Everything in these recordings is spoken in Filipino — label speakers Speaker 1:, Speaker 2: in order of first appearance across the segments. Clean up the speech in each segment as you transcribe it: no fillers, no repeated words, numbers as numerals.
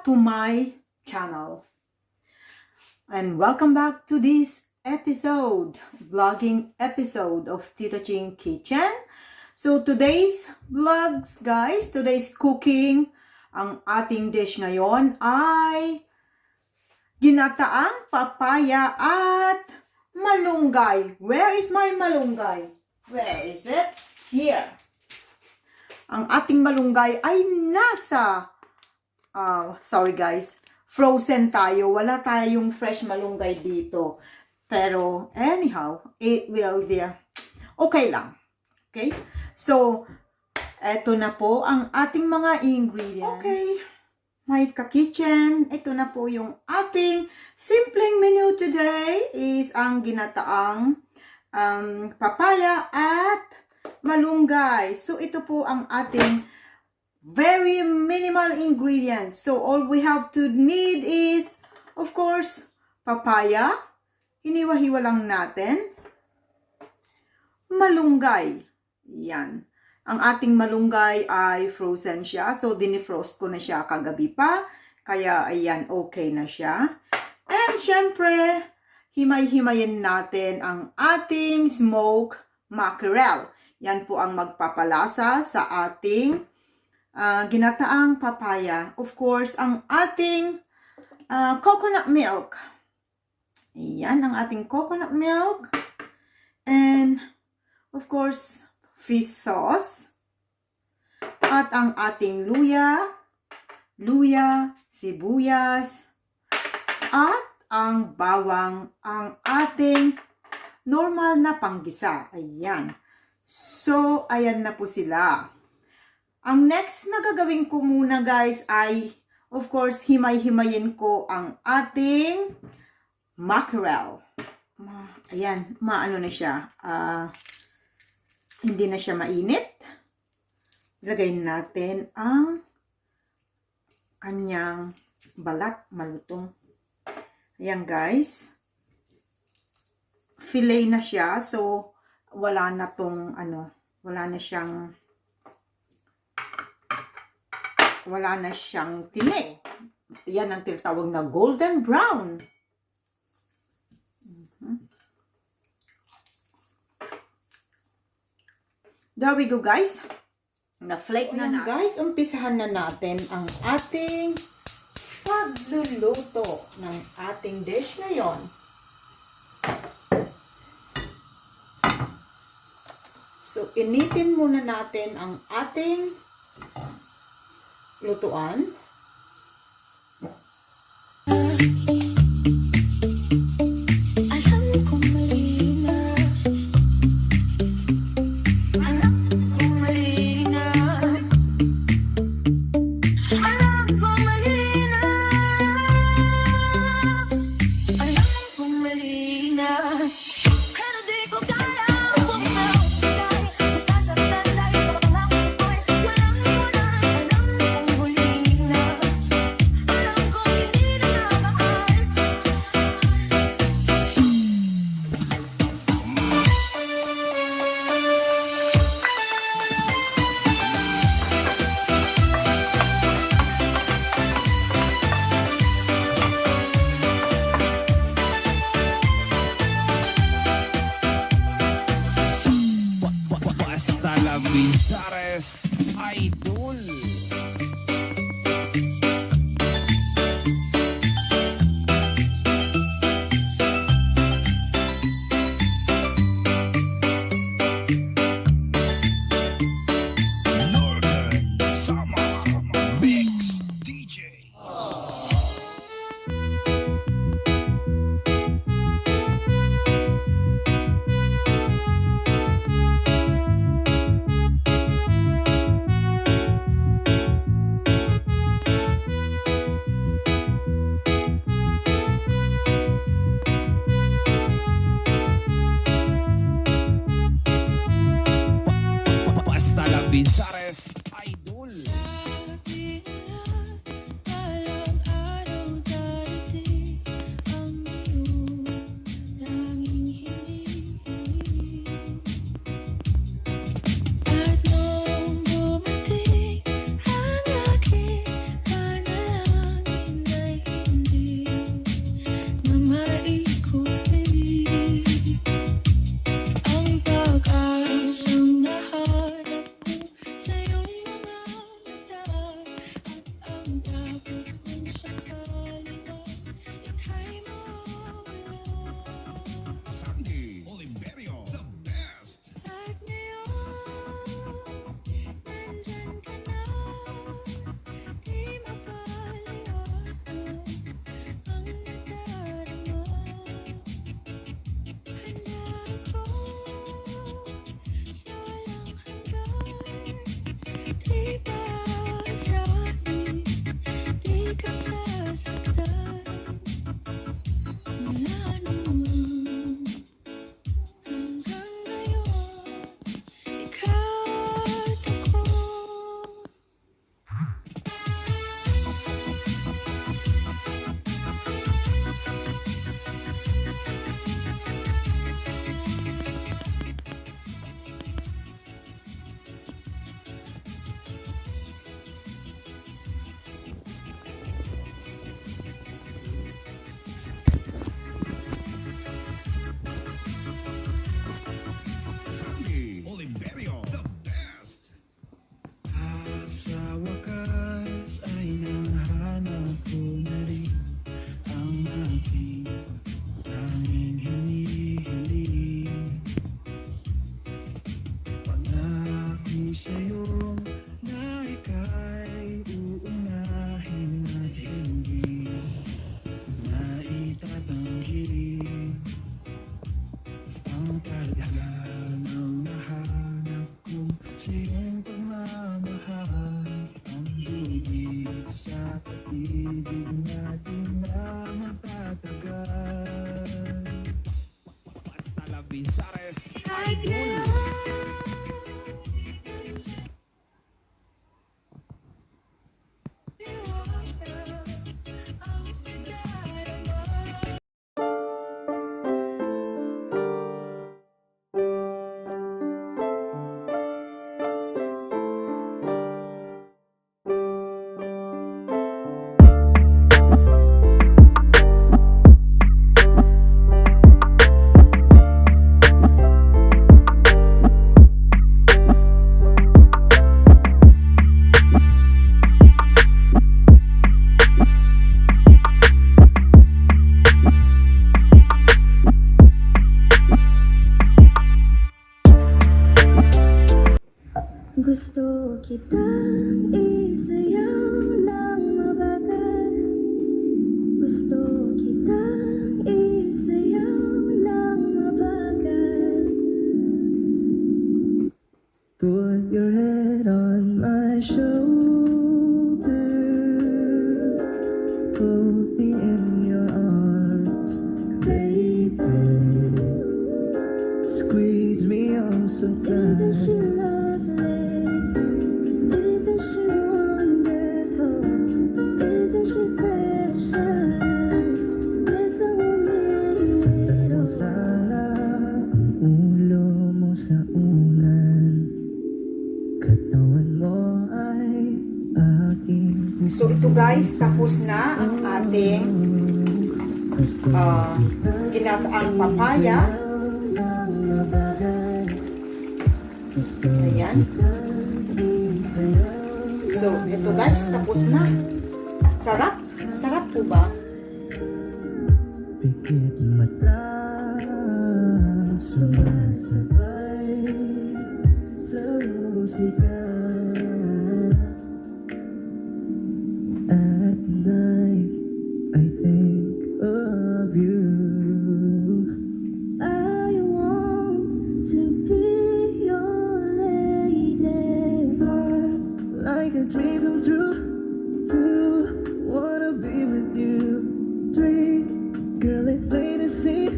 Speaker 1: to my channel. And welcome back to this vlogging episode of Tita Ching Kitchen. So today's vlogs, guys, today's cooking, ang ating dish ngayon ay ginataang papaya at malunggay. Where is my malunggay? Where is it? Here. Ang ating malunggay ay nasa, sorry guys, frozen tayo. Wala tayong fresh malunggay dito. Pero anyhow, it will be okay lang. Okay? So, eto na po ang ating mga ingredients. Okay. My ka-kitchen, ito na po yung ating simpleng menu today is ang ginataang papaya at malunggay. So, ito po ang ating very minimal ingredients. So, all we have to need is, of course, papaya. Hiniwa-hiwa lang natin. Malunggay. Yan. Ang ating malunggay ay frozen siya. So, dinifrost ko na siya kagabi pa. Kaya, ayan, okay na siya. And, syempre, himay-himayin natin ang ating smoked mackerel. Yan po ang magpapalasa sa ating ginataang papaya. Of course, ang ating coconut milk. Ayan, ang ating coconut milk. And, of course, fish sauce. At ang ating luya, sibuyas, at ang bawang, ang ating normal na panggisa. Ayan. So, ayan na po sila. Ang next na gagawin ko muna guys ay, of course, himay-himayin ko ang ating mackerel. Ayan, maano na siya. Hindi na siya mainit. Ilagay natin ang kanyang balat, malutong. Ayan guys. Fillet na siya. So, wala na tong, wala na siyang tinik. Yan ang tinatawag na golden brown. There we go guys. Na-flake na na. Guys, umpisahan na natin ang ating pagluluto ng ating dish ngayon. So, initin muna natin ang ating lutuan.
Speaker 2: Bizares Idol. Northern Summer Mix DJ. Bizares Idol.
Speaker 3: Gusto kitang isayaw ng mabagal. Gusto kitang isayaw ng mabagal.
Speaker 4: Put your head on my shoulder, hold me in your arms, baby. Squeeze me oh so
Speaker 3: Isn't she
Speaker 4: tight.
Speaker 3: lovely? Isn't she wonderful? Isn't she precious? There's the woman
Speaker 4: Saktan mo sana ang ulo mo sa unan, katawan mo ay aking
Speaker 1: So ito guys, tapos na ang ating ginataang papaya. Ayan. So ito guys, tapos na. Sarap. Sarap po ba?
Speaker 4: pikit mata, sumasabay sa musika. At night, I think of you.
Speaker 3: I want to be your lady.
Speaker 4: Like a dream come true. 2, wanna be with you. 3, girl, it's plain to see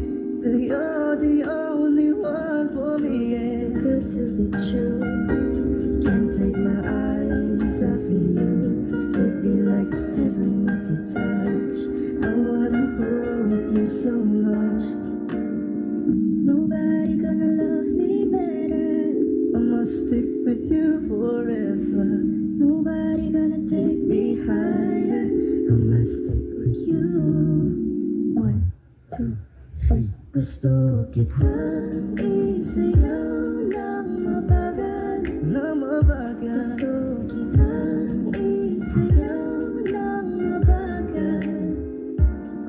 Speaker 4: that you're the only one for me.
Speaker 3: It's too
Speaker 4: Yeah.
Speaker 3: good to be true. Can't take my eyes off of you. You'd be like heaven to touch. I wanna hold you so much. Nobody gonna love me better.
Speaker 4: I must stick with you forever.
Speaker 3: Nobody gonna take me higher. I must stick with you. 1, 2, 3. Gusto kitang isayaw ng mabagal.
Speaker 4: Na mabagal.
Speaker 3: Gusto kitang isayaw ng mabagal.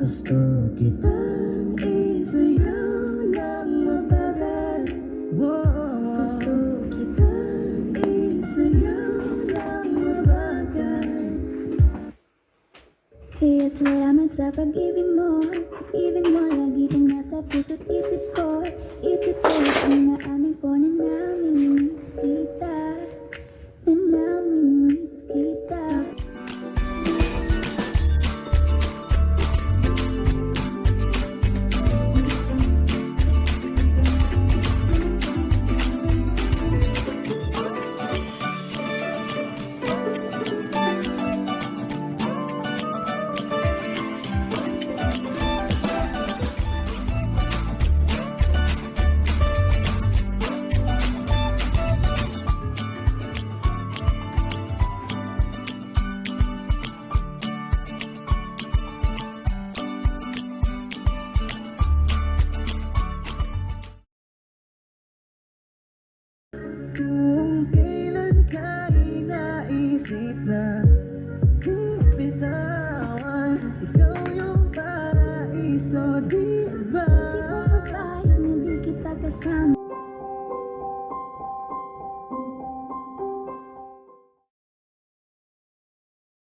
Speaker 3: Gusto kitang isayaw ng mabagal.
Speaker 4: Whoa.
Speaker 3: Gusto kitang isayaw ng mabagal. Kaya salamat sa pag-ibig mo. Ibig mo lagi kang nasa puso't isip ko. Isip ko kung naamin ko na namimiss kita. Na namimiss kita.
Speaker 4: Kung kailan ka inaisip na bitawan, ikaw yung paraiso, di ba?
Speaker 3: Di ko mapayag na di kita kasama.